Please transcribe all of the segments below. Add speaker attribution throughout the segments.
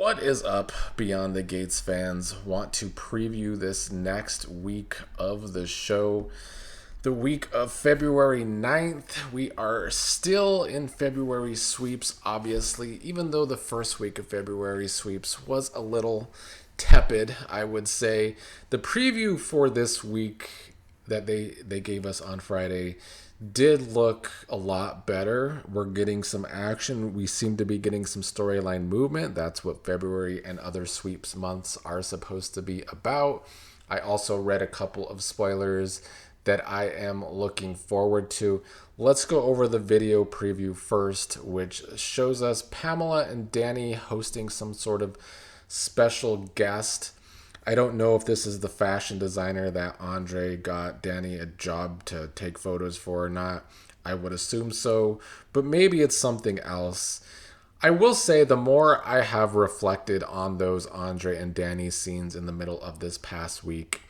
Speaker 1: What is up, Beyond the Gates fans? Want to preview this next week of the show. The week of February 9th. We are still in February sweeps, obviously, even though the first week of February sweeps was a little tepid, I would say. The preview for this week that they gave us on Friday did look a lot better. We're getting some action. We seem to be getting some storyline movement. That's what February and other sweeps months are supposed to be about. I also read a couple of spoilers that I am looking forward to. Let's go over the video preview first, which shows us Pamela and Dani hosting some sort of special guest. I don't know if this is the fashion designer that Andre got Dani a job to take photos for or not. I would assume so, but maybe it's something else. I will say the more I have reflected on those Andre and Dani scenes in the middle of this past week,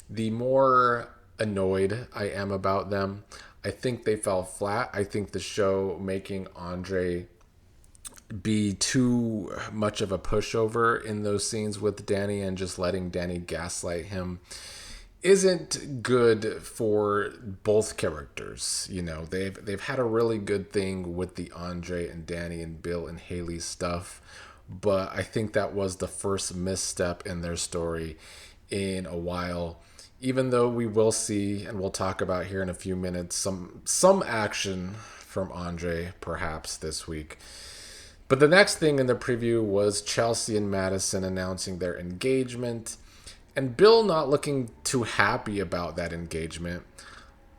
Speaker 1: the more annoyed I am about them. I think they fell flat. I think the show making Andre be too much of a pushover in those scenes with Dani and just letting Dani gaslight him isn't good for both characters. You know, they've had a really good thing with the Andre and Dani and Bill and Hayley stuff, but I think that was the first misstep in their story in a while. Even though we will see, and we'll talk about here in a few minutes, some action from Andre perhaps this week. But the next thing in the preview was Chelsea and Madison announcing their engagement, and Bill not looking too happy about that engagement.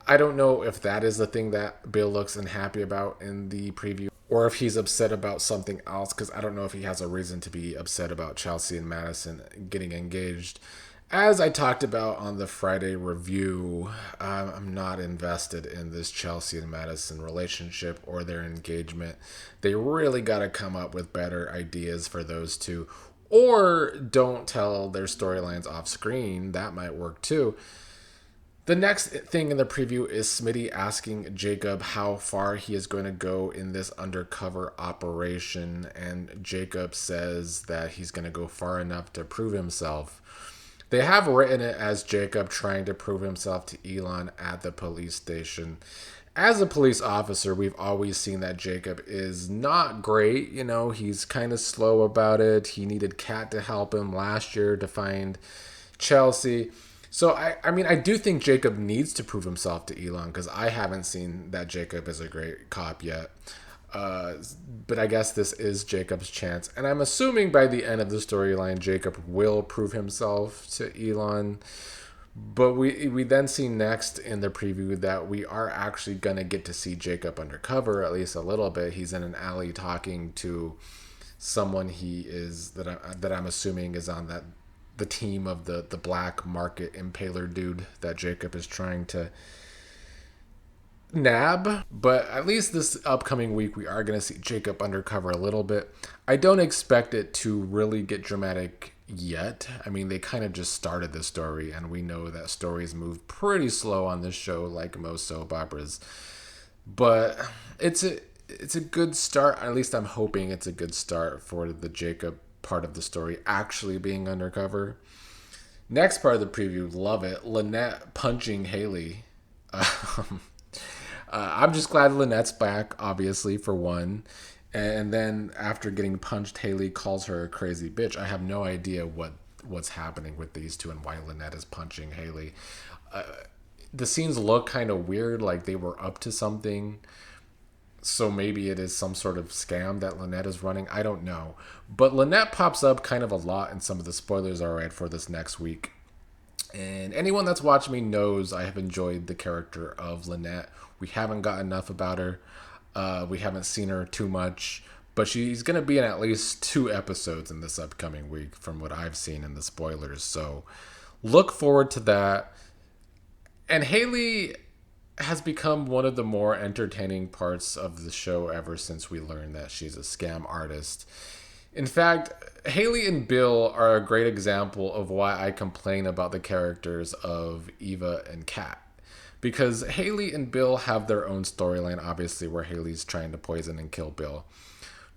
Speaker 1: I don't know if that is the thing that Bill looks unhappy about in the preview, or if he's upset about something else, because I don't know if he has a reason to be upset about Chelsea and Madison getting engaged. As I talked about on the Friday review, I'm not invested in this Chelsea and Madison relationship or their engagement. They really got to come up with better ideas for those two, or don't tell their storylines off screen. That might work too. The next thing in the preview is Smitty asking Jacob how far he is going to go in this undercover operation, and Jacob says that he's going to go far enough to prove himself. They have written it as Jacob trying to prove himself to Elon at the police station. As a police officer, we've always seen that Jacob is not great. You know, he's kind of slow about it. He needed Kat to help him last year to find Chelsea. So, I mean, I do think Jacob needs to prove himself to Elon, because I haven't seen that Jacob is a great cop yet. But I guess this is Jacob's chance. And I'm assuming by the end of the storyline, Jacob will prove himself to Elon. But we then see next in the preview that we are actually going to get to see Jacob undercover, at least a little bit. He's in an alley talking to someone that I'm assuming is on the team of the black market impaler dude that Jacob is trying to nab. But at least this upcoming week we are going to see Jacob undercover a little bit. I don't expect it to really get dramatic yet. I mean, they kind of just started the story, and we know that stories move pretty slow on this show, like most soap operas. But it's a good start. At least I'm hoping it's a good start for the Jacob part of the story actually being undercover. Next part of the preview, love it. Lynette punching Hayley. I'm just glad Lynette's back, obviously, for one. And then after getting punched, Hayley calls her a crazy bitch. I have no idea what's happening with these two and why Lynette is punching Hayley. The scenes look kind of weird, like they were up to something. So maybe it is some sort of scam that Lynette is running. I don't know. But Lynette pops up kind of a lot in some of the spoilers I read for this next week. And anyone that's watched me knows I have enjoyed the character of Lynette. We haven't got enough about her. We haven't seen her too much. But she's going to be in at least 2 episodes in this upcoming week from what I've seen in the spoilers. So look forward to that. And Hayley has become one of the more entertaining parts of the show ever since we learned that she's a scam artist. In fact, Hayley and Bill are a great example of why I complain about the characters of Eva and Kat. Because Hayley and Bill have their own storyline, obviously, where Hayley's trying to poison and kill Bill.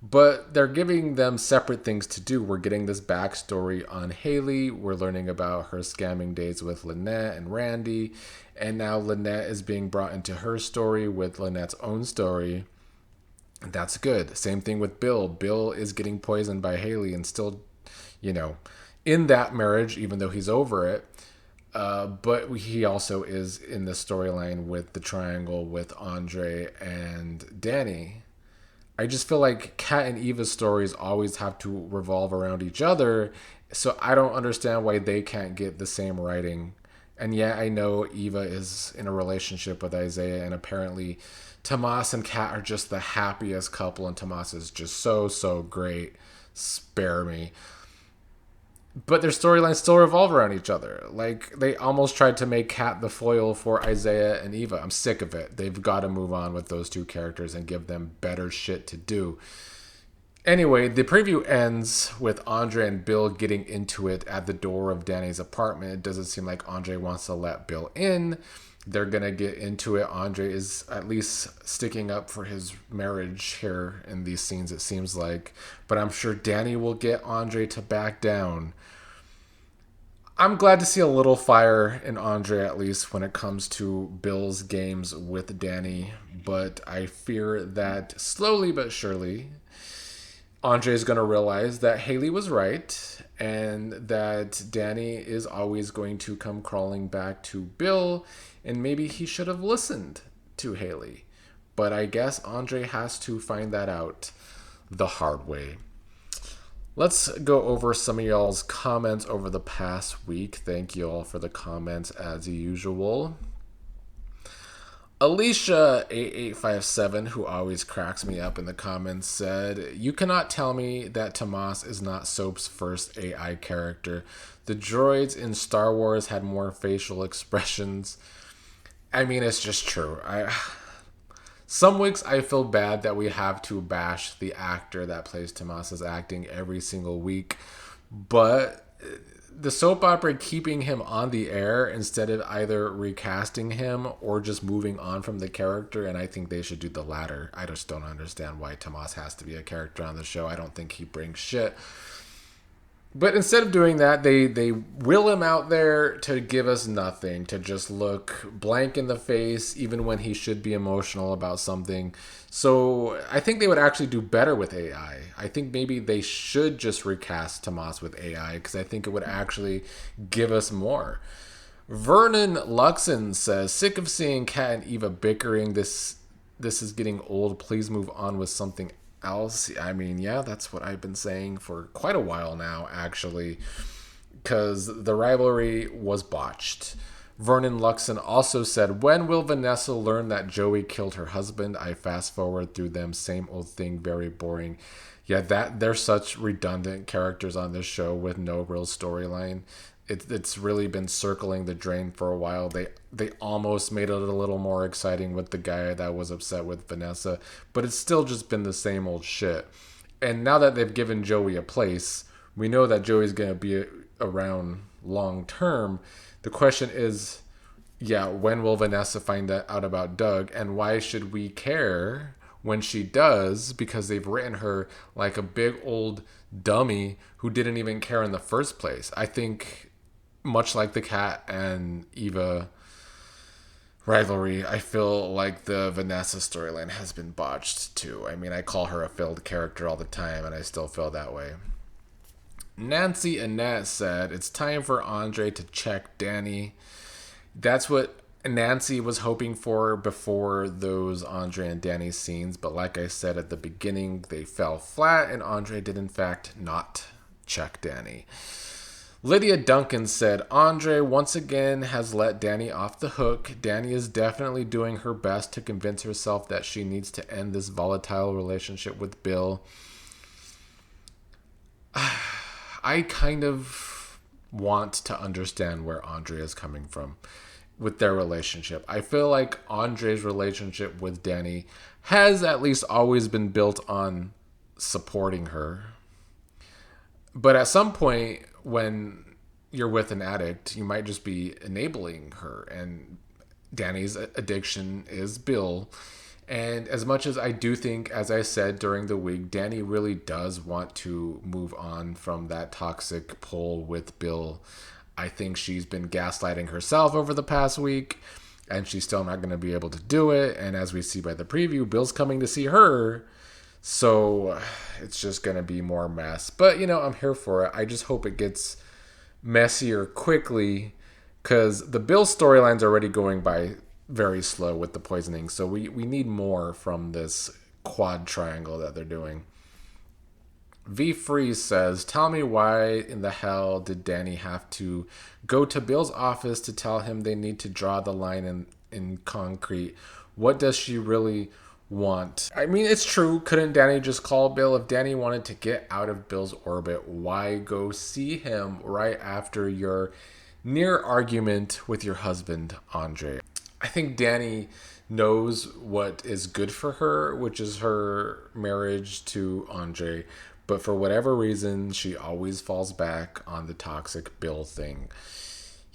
Speaker 1: But they're giving them separate things to do. We're getting this backstory on Hayley. We're learning about her scamming days with Lynette and Randy. And now Lynette is being brought into her story with Lynette's own story. That's good. Same thing with Bill. Bill is getting poisoned by Hayley and still, you know, in that marriage, even though he's over it. But he also is in the storyline with the triangle with Andre and Dani. I just feel like Kat and Eva's stories always have to revolve around each other. So I don't understand why they can't get the same writing. And yeah, I know Eva is in a relationship with Isaiah, and apparently Tomas and Kat are just the happiest couple, and Tomas is just so great. Spare me. But their storylines still revolve around each other. Like, they almost tried to make Kat the foil for Isaiah and Eva. I'm sick of it. They've got to move on with those two characters and give them better shit to do. Anyway, the preview ends with Andre and Bill getting into it at the door of Dani's apartment. It doesn't seem like Andre wants to let Bill in. They're going to get into it. Andre is at least sticking up for his marriage here in these scenes, it seems like. But I'm sure Dani will get Andre to back down. I'm glad to see a little fire in Andre, at least when it comes to Bill's games with Dani. But I fear that slowly but surely, Andre is going to realize that Hayley was right and that Dani is always going to come crawling back to Bill, and maybe he should have listened to Hayley. But I guess Andre has to find that out the hard way. Let's go over some of y'all's comments over the past week. Thank you all for the comments as usual. Alicia8857, who always cracks me up in the comments, said, "You cannot tell me that Tomas is not Soap's first AI character. The droids in Star Wars had more facial expressions." I mean, it's just true. Some weeks I feel bad that we have to bash the actor that plays Tomas's acting every single week, but the soap opera keeping him on the air instead of either recasting him or just moving on from the character, and I think they should do the latter. I just don't understand why Tomas has to be a character on the show. I don't think he brings shit. But instead of doing that, they will him out there to give us nothing, to just look blank in the face, even when he should be emotional about something. So I think they would actually do better with AI. I think maybe they should just recast Tomas with AI, because I think it would actually give us more. Vernon Luxon says, "Sick of seeing Kat and Eva bickering. This is getting old. Please move on with something else." I mean, yeah, that's what I've been saying for quite a while now, actually, because the rivalry was botched. Vernon Luxon also said, "When will Vanessa learn that Joey killed her husband? I fast forward through them, same old thing, very boring." Yeah, that they're such redundant characters on this show with no real storyline. It's really been circling the drain for a while. They almost made it a little more exciting with the guy that was upset with Vanessa, but it's still just been the same old shit. And now that they've given Joey a place, we know that Joey's going to be around long term. The question is, yeah, when will Vanessa find out about Doug, and why should we care when she does? Because they've written her like a big old dummy who didn't even care in the first place. I think much like the Kat and Eva rivalry, I feel like the Vanessa storyline has been botched too. I mean, I call her a failed character all the time, and I still feel that way. Nancy Annette said, "It's time for Andre to check Dani." That's what Nancy was hoping for before those Andre and Dani scenes, but like I said at the beginning, they fell flat, and Andre did in fact not check Dani. Lydia Duncan said, "Andre once again has let Dani off the hook. Dani is definitely doing her best to convince herself that she needs to end this volatile relationship with Bill." I kind of want to understand where Andre is coming from with their relationship. I feel like Andre's relationship with Dani has at least always been built on supporting her. But at some point, when you're with an addict, you might just be enabling her. And Dani's addiction is Bill. And as much as I do think, as I said during the week, Dani really does want to move on from that toxic pull with Bill. I think she's been gaslighting herself over the past week, and she's still not going to be able to do it. And as we see by the preview, Bill's coming to see her. So it's just going to be more mess. But, I'm here for it. I just hope it gets messier quickly, because the Bill storyline's already going by very slow with the poisoning. So we need more from this quad triangle that they're doing. V Freeze says, tell me why in the hell did Dani have to go to Bill's office to tell him they need to draw the line in concrete? What does she really want? I mean, it's true. Couldn't Dani just call Bill? If Dani wanted to get out of Bill's orbit, why go see him right after your near argument with your husband, Andre? I think Dani knows what is good for her, which is her marriage to Andre. But for whatever reason, she always falls back on the toxic Bill thing.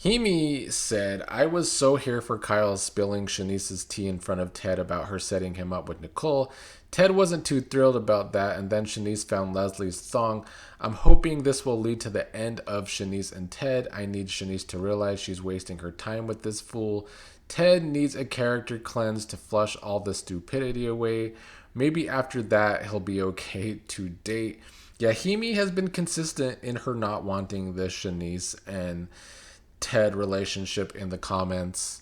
Speaker 1: Hemi said, I was so here for Kyle spilling Shanice's tea in front of Ted about her setting him up with Nicole. Ted wasn't too thrilled about that, and then Shanice found Leslie's song. I'm hoping this will lead to the end of Shanice and Ted. I need Shanice to realize she's wasting her time with this fool. Ted needs a character cleanse to flush all the stupidity away. Maybe after that, he'll be okay to date. Yeah, Hemi has been consistent in her not wanting this Shanice and Ted relationship in the comments.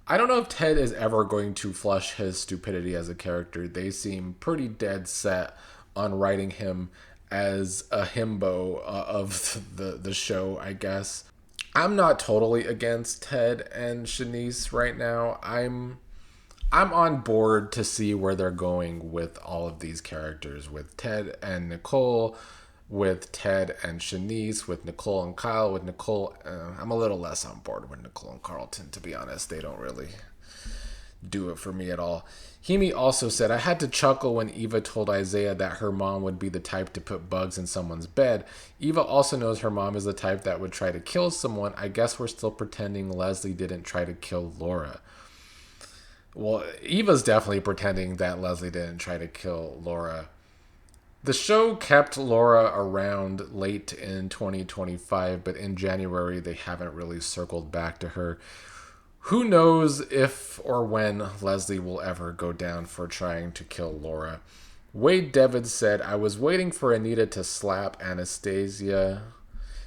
Speaker 1: I don't know if Ted is ever going to flush his stupidity as a character. They seem pretty dead set on writing him as a himbo of the show, I guess. I'm not totally against Ted and Shanice right now. I'm on board to see where they're going with all of these characters, with Ted and Nicole, with Ted and Shanice, with Nicole and Kyle. With Nicole, I'm a little less on board with Nicole and Carlton, to be honest. They don't really do it for me at all. Hemi also said, I had to chuckle when Eva told Isaiah that her mom would be the type to put bugs in someone's bed. Eva also knows her mom is the type that would try to kill someone. I guess we're still pretending Leslie didn't try to kill Laura. Well, Eva's definitely pretending that Leslie didn't try to kill Laura. The show kept Laura around late in 2025, but in January they haven't really circled back to her. Who knows if or when Leslie will ever go down for trying to kill Laura. Wade Devitt said, I was waiting for Anita to slap Anastasia.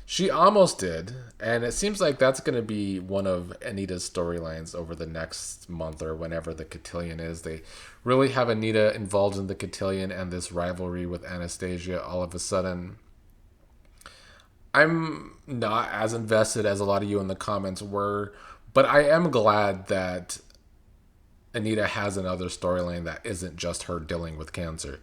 Speaker 1: She almost did, and it seems like that's going to be one of Anita's storylines over the next month or whenever the cotillion is. They really have Anita involved in the cotillion and this rivalry with Anastasia all of a sudden. I'm not as invested as a lot of you in the comments were, but I am glad that Anita has another storyline that isn't just her dealing with cancer.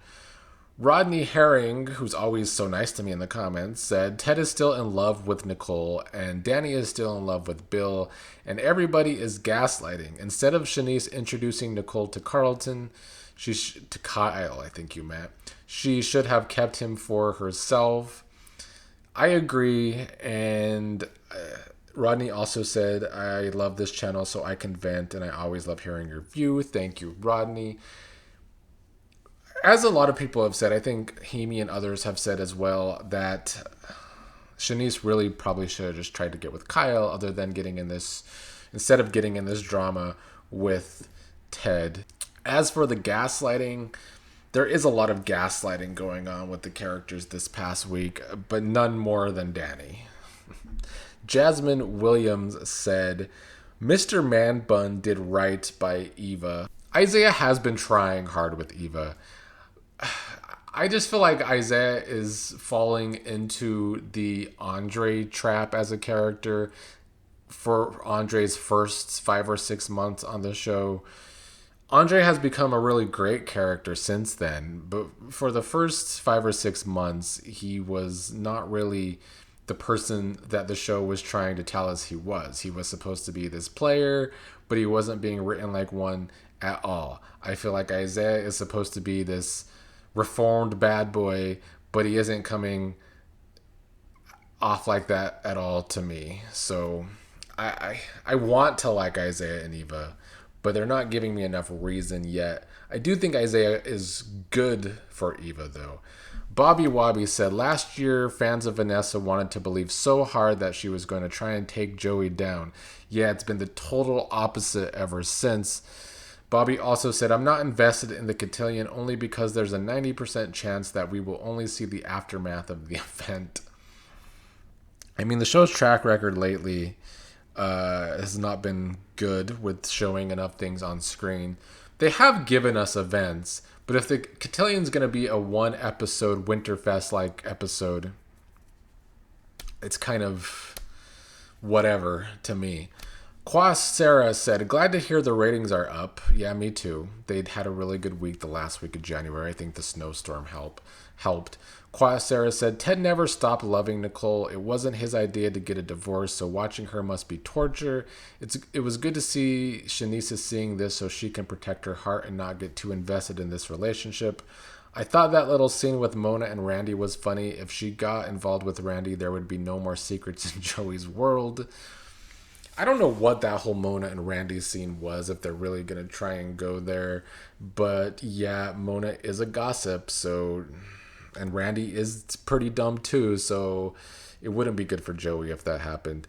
Speaker 1: Rodney Herring, who's always so nice to me in the comments, said Ted is still in love with Nicole and Dani is still in love with Bill and everybody is gaslighting. Instead of Shanice introducing Nicole to Carlton, to Kyle, I think you meant, she should have kept him for herself. I agree, and Rodney also said, I love this channel so I can vent and I always love hearing your view. Thank you, Rodney. As a lot of people have said, I think Hemi and others have said as well, that Shanice really probably should have just tried to get with Kyle other than instead of getting in this drama with Ted. As for the gaslighting, there is a lot of gaslighting going on with the characters this past week, but none more than Dani. Jasmine Williams said, Mr. Man Bun did right by Eva. Isaiah has been trying hard with Eva. I just feel like Isaiah is falling into the Andre trap as a character for Andre's first 5 or 6 months on the show. Andre has become a really great character since then, but for the first 5 or 6 months, he was not really the person that the show was trying to tell us he was. He was supposed to be this player, but he wasn't being written like one at all. I feel like Isaiah is supposed to be this reformed bad boy, but he isn't coming off like that at all to me. So I want to like Isaiah and Eva, but they're not giving me enough reason yet. I do think Isaiah is good for Eva, though. Bobby Wobby said, last year, fans of Vanessa wanted to believe so hard that she was going to try and take Joey down. Yeah, it's been the total opposite ever since. Bobby also said, I'm not invested in the cotillion only because there's a 90% chance that we will only see the aftermath of the event. I mean, the show's track record lately has not been good with showing enough things on screen. They have given us events, but if the cotillion's going to be a one-episode Winterfest-like episode, it's kind of whatever to me. Quas Sarah said, glad to hear the ratings are up. Yeah, me too. They'd had a really good week the last week of January. I think the snowstorm helped. Quas Sarah said, Ted never stopped loving Nicole. It wasn't his idea to get a divorce, so watching her must be torture. It was good to see Shanice seeing this so she can protect her heart and not get too invested in this relationship. I thought that little scene with Mona and Randy was funny. If she got involved with Randy, there would be no more secrets in Joey's world. I don't know what that whole Mona and Randy scene was, if they're really going to try and go there. But yeah, Mona is a gossip, so... And Randy is pretty dumb too, so it wouldn't be good for Joey if that happened.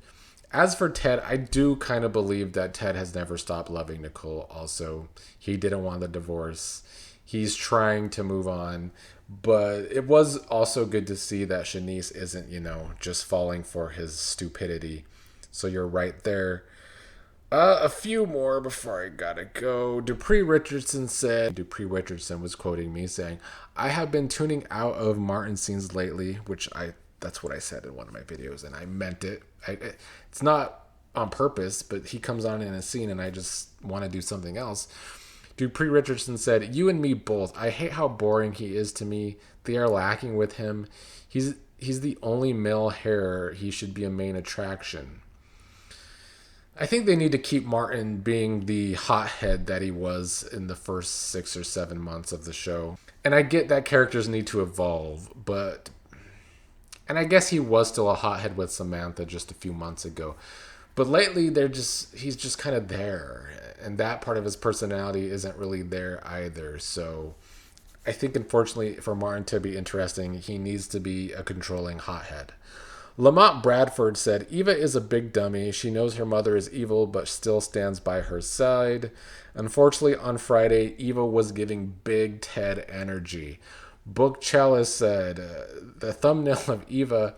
Speaker 1: As for Ted, I do kind of believe that Ted has never stopped loving Nicole also. He didn't want the divorce. He's trying to move on. But it was also good to see that Shanice isn't, just falling for his stupidity. So you're right there. A few more before I gotta go. Dupree Richardson was quoting me saying, I have been tuning out of Martin scenes lately, that's what I said in one of my videos, and I meant it. It's not on purpose, but he comes on in a scene and I just want to do something else. Dupree Richardson said, you and me both. I hate how boring he is to me. They are lacking with him. He's the only male hair. He should be a main attraction. I think they need to keep Martin being the hothead that he was in the first 6 or 7 months of the show. And I get that characters need to evolve, and I guess he was still a hothead with Samantha just a few months ago. But lately, he's just kind of there. And that part of his personality isn't really there either. So I think, unfortunately, for Martin to be interesting, he needs to be a controlling hothead. Lamont Bradford said, Eva is a big dummy. She knows her mother is evil, but still stands by her side. Unfortunately, on Friday, Eva was giving big Ted energy. Book Chalice said, the thumbnail of Eva,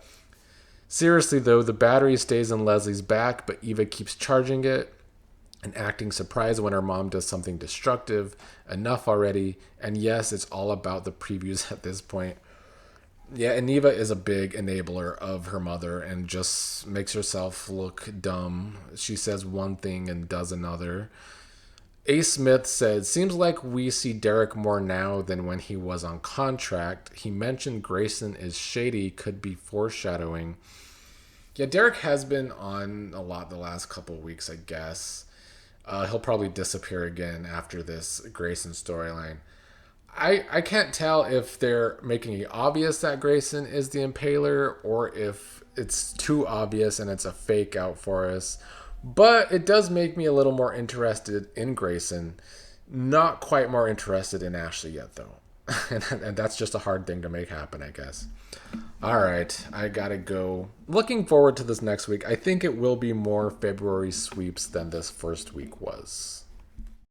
Speaker 1: seriously though, the battery stays in Leslie's back, but Eva keeps charging it and acting surprised when her mom does something destructive. Enough already. And yes, it's all about the previews at this point. Yeah, and Eva is a big enabler of her mother and just makes herself look dumb. She says one thing and does another. A. Smith said, seems like we see Derek more now than when he was on contract. He mentioned Grayson is shady, could be foreshadowing. Yeah, Derek has been on a lot the last couple of weeks, I guess. He'll probably disappear again after this Grayson storyline. I can't tell if they're making it obvious that Grayson is the Impaler or if it's too obvious and it's a fake out for us. But it does make me a little more interested in Grayson. Not quite more interested in Ashley yet, though. And that's just a hard thing to make happen, I guess. All right, I gotta go. Looking forward to this next week. I think it will be more February sweeps than this first week was.